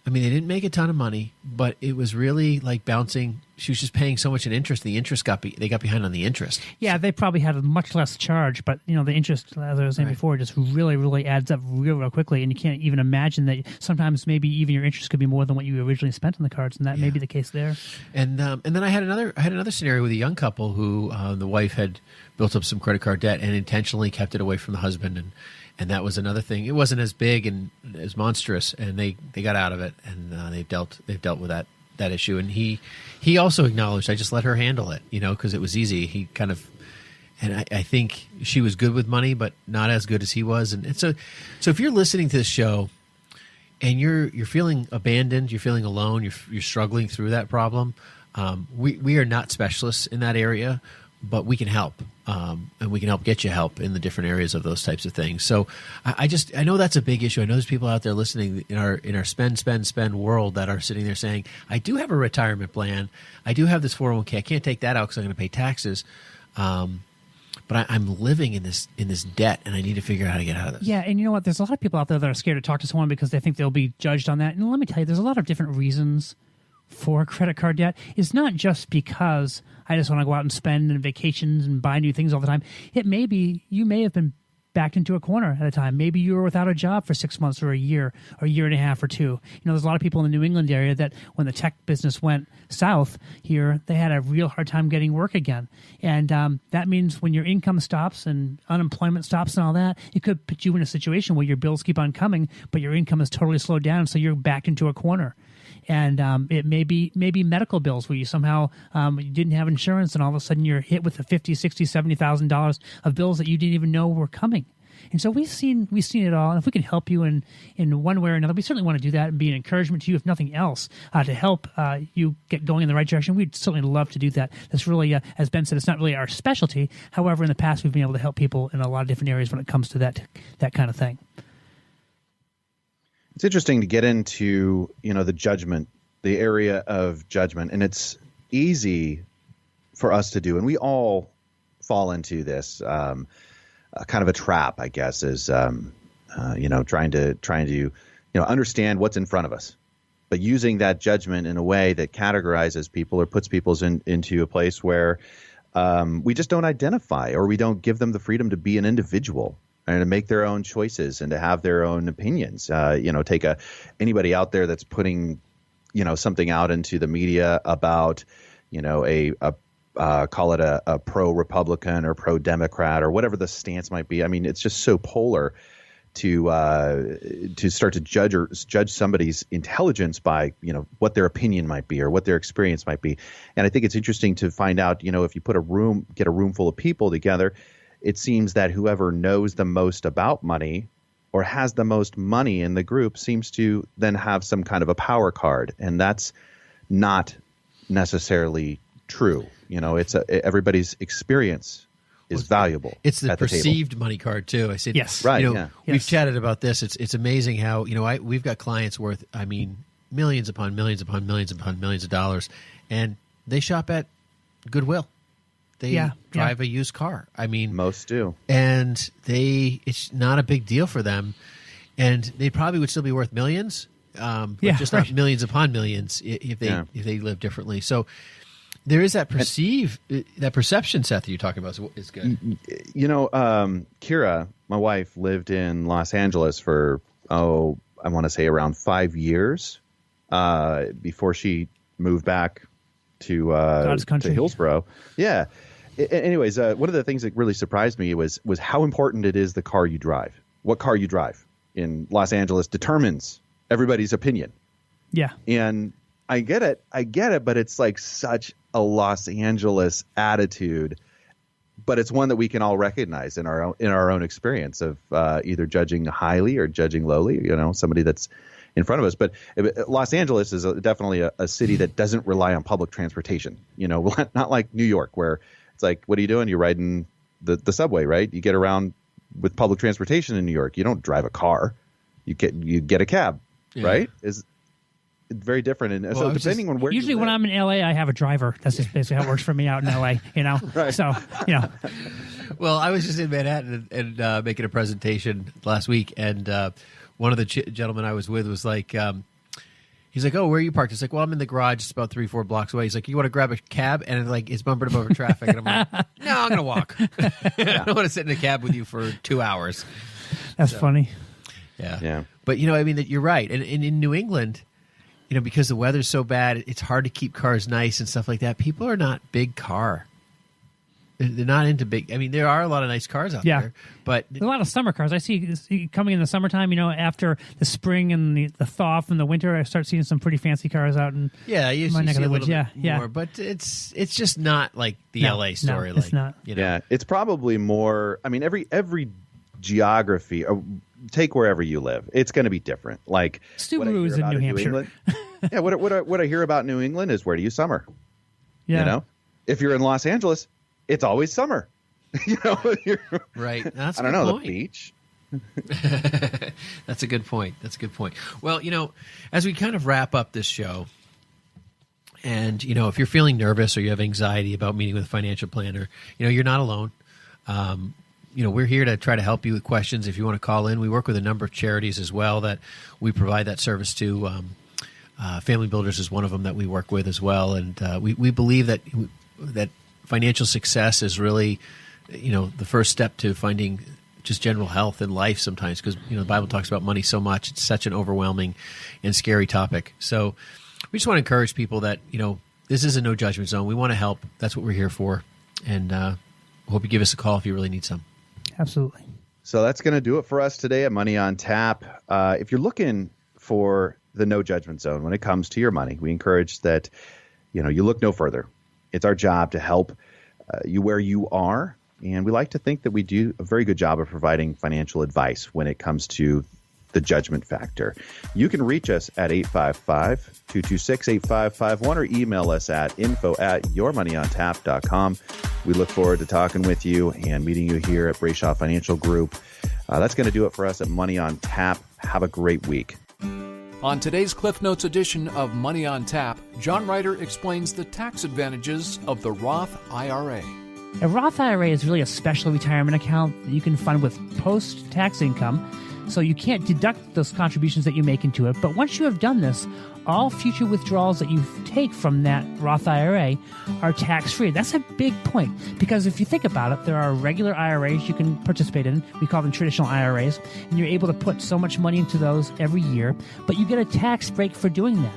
C: I mean, they didn't make a ton of money, but it was really like bouncing. She was just paying so much in interest. The interest they got behind on the interest.
B: Yeah, they probably had a much less charge, but the interest, as I was saying before, just really, really adds up real quickly, and you can't even imagine that sometimes maybe even your interest could be more than what you originally spent on the cards, and that may be the case there.
C: And then I had another scenario with a young couple who the wife had built up some credit card debt and intentionally kept it away from the husband, and that was another thing. It wasn't as big and as monstrous, and they got out of it, and they've dealt with that issue. And he also acknowledged, I just let her handle it, because it was easy. He kind of, and I think she was good with money, but not as good as he was. And so if you're listening to this show and you're feeling abandoned, you're feeling alone, you're struggling through that problem, we are not specialists in that area, but we can help. And we can help get you help in the different areas of those types of things. So I know that's a big issue. I know there's people out there listening in our spend world that are sitting there saying, I do have a retirement plan. I do have this 401k. I can't take that out because I'm going to pay taxes. But I'm living in this debt, and I need to figure out how to get out of this.
B: Yeah, and you know what? There's a lot of people out there that are scared to talk to someone because they think they'll be judged on that. And let me tell you, there's a lot of different reasons for credit card debt. It's not just because I just want to go out and spend and vacations and buy new things all the time. It may be you may have been backed into a corner at a time. Maybe you were without a job for 6 months or a year and a half or two. There's a lot of people in the New England area that when the tech business went south here, they had a real hard time getting work again. And that means when your income stops and unemployment stops and all that, it could put you in a situation where your bills keep on coming, but your income is totally slowed down, so you're backed into a corner. And it may be medical bills where you somehow you didn't have insurance, and all of a sudden you're hit with the $50,000, $60,000, $70,000 of bills that you didn't even know were coming. And so we've seen it all. And if we can help you in one way or another, we certainly want to do that and be an encouragement to you, if nothing else, to help you get going in the right direction. We'd certainly love to do that. That's really, as Ben said, it's not really our specialty. However, in the past, we've been able to help people in a lot of different areas when it comes to that kind of thing.
A: It's interesting to get into, the judgment, the area of judgment, and it's easy for us to do, and we all fall into this kind of a trap, I guess, is trying to understand what's in front of us, but using that judgment in a way that categorizes people or puts people into a place where we just don't identify, or we don't give them the freedom to be an individual and to make their own choices and to have their own opinions. Take anybody out there that's putting, something out into the media about, call it a pro-Republican or pro-Democrat or whatever the stance might be. I mean, it's just so polar to start to judge somebody's intelligence by, what their opinion might be or what their experience might be. And I think it's interesting to find out, if you get a room full of people together, it seems that whoever knows the most about money or has the most money in the group seems to then have some kind of a power card. And that's not necessarily true. It's everybody's experience is valuable.
C: It's the perceived money card too. I said,
B: yes,
A: right.
C: We've chatted about this. It's amazing how, we've got clients worth, millions upon millions upon millions upon millions of dollars, and they shop at Goodwill. They drive a used car.
A: Most do.
C: And it's not a big deal for them. And they probably would still be worth millions, but just not millions upon millions if they live differently. So there is that perception, Seth, that you're talking about is good.
A: Kira, my wife, lived in Los Angeles for, I want to say around 5 years before she moved back to
B: God's country.
A: to Hillsborough. Yeah. Anyways, one of the things that really surprised me was how important it is the car you drive. What car you drive in Los Angeles determines everybody's opinion.
B: Yeah.
A: And I get it, but it's like such a Los Angeles attitude. But it's one that we can all recognize in our own experience of either judging highly or judging lowly, somebody that's in front of us. But Los Angeles is definitely a city that doesn't rely on public transportation, not like New York, where it's like, what are you doing? You're riding the subway, right? You get around with public transportation in New York. You don't drive a car. You get a cab, right? It's very different. And so depending on where
B: usually when I'm in LA, I have a driver. That's just basically how it works for me out in LA,
A: Right.
B: So,
C: Well, I was just in Manhattan and making a presentation last week, and one of the gentlemen I was with was like, he's like, "Oh, where are you parked?" It's like, "Well, I'm in the garage. It's about 3-4 blocks away." He's like, "You want to grab a cab?" And like, it's bumping over traffic, and I'm like, "No, I'm gonna walk. I don't want to sit in a cab with you for 2 hours."
B: That's funny.
C: Yeah. But you're right, and in New England, because the weather's so bad, it's hard to keep cars nice and stuff like that. People are not big car. They're not into big. I mean, there are a lot of nice cars out there, but
B: there's a lot of summer cars. I see coming in the summertime. After the spring and the thaw from the winter, I start seeing some pretty fancy cars out in
C: you
B: my neck
C: see
B: of the
C: a
B: woods.
C: little bit more, but it's just not like the LA story.
B: No, it's not.
A: Yeah, it's probably more. I mean, every geography. Take wherever you live, it's going to be different. Like
B: Subarus in New Hampshire.
A: Yeah, what I hear about New England is, where do you summer?
B: Yeah.
A: If you're in Los Angeles, it's always summer.
C: Right. That's
A: I don't know, the beach.
C: That's a good point. Well, as we kind of wrap up this show, and if you're feeling nervous or you have anxiety about meeting with a financial planner, you're not alone. We're here to try to help you with questions. If you want to call in, we work with a number of charities as well that we provide that service to. Family Builders is one of them that we work with as well, and we believe that financial success is really, the first step to finding just general health in life sometimes, because the Bible talks about money so much. It's such an overwhelming and scary topic. So we just want to encourage people that this is a No Judgment Zone. We want to help. That's what we're here for, and hope you give us a call if you really need some.
B: Absolutely.
A: So that's going to do it for us today at Money on Tap. If you're looking for the No Judgment Zone when it comes to your money, we encourage that you look no further. It's our job to help you where you are, and we like to think that we do a very good job of providing financial advice when it comes to the judgment factor. You can reach us at 855-226-8551 or email us at info@yourmoneyontap.com. We look forward to talking with you and meeting you here at Brayshaw Financial Group. That's going to do it for us at Money on Tap. Have a great week.
D: On today's Cliff Notes edition of Money on Tap, John Ryder explains the tax advantages of the Roth IRA.
B: A Roth IRA is really a special retirement account that you can fund with post-tax income, so you can't deduct those contributions that you make into it. But once you have done this, all future withdrawals that you take from that Roth IRA are tax-free. That's a big point, because if you think about it, there are regular IRAs you can participate in. We call them traditional IRAs, and you're able to put so much money into those every year, but you get a tax break for doing that.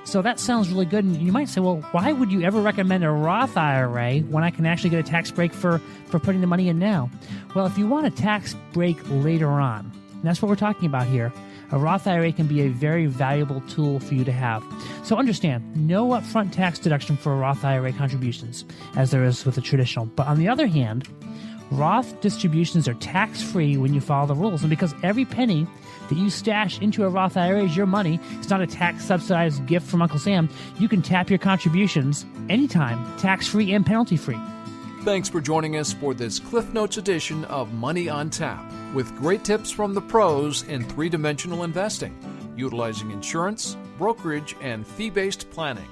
B: So that sounds really good, and you might say, well, why would you ever recommend a Roth IRA when I can actually get a tax break for putting the money in now? Well, if you want a tax break later on, and that's what we're talking about here, a Roth IRA can be a very valuable tool for you to have. So understand, no upfront tax deduction for Roth IRA contributions, as there is with a traditional. But on the other hand, Roth distributions are tax-free when you follow the rules. And because every penny that you stash into a Roth IRA is your money, it's not a tax-subsidized gift from Uncle Sam, you can tap your contributions anytime, tax-free and penalty-free.
D: Thanks for joining us for this Cliff Notes edition of Money on Tap, with great tips from the pros in three-dimensional investing, utilizing insurance, brokerage, and fee-based planning.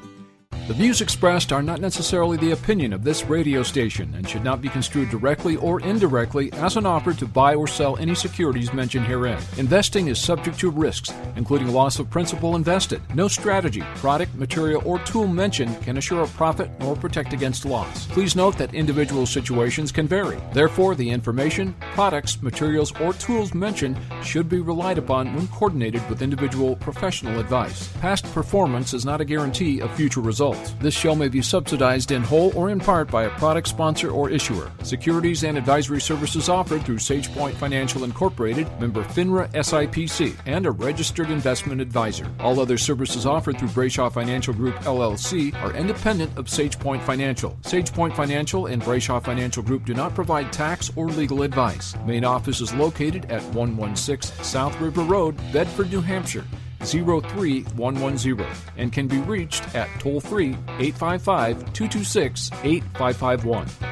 D: The views expressed are not necessarily the opinion of this radio station and should not be construed directly or indirectly as an offer to buy or sell any securities mentioned herein. Investing is subject to risks, including loss of principal invested. No strategy, product, material, or tool mentioned can assure a profit nor protect against loss. Please note that individual situations can vary. Therefore, the information, products, materials, or tools mentioned should be relied upon when coordinated with individual professional advice. Past performance is not a guarantee of future results. materials. This show may be subsidized in whole or in part by a product sponsor or issuer. Securities and advisory services offered through SagePoint Financial Incorporated, member FINRA SIPC, and a registered investment advisor. All other services offered through Brayshaw Financial Group LLC are independent of SagePoint Financial. SagePoint Financial and Brayshaw Financial Group do not provide tax or legal advice. Main office is located at 116 South River Road, Bedford, New Hampshire, 03110, and can be reached at toll-free 855-226-8551.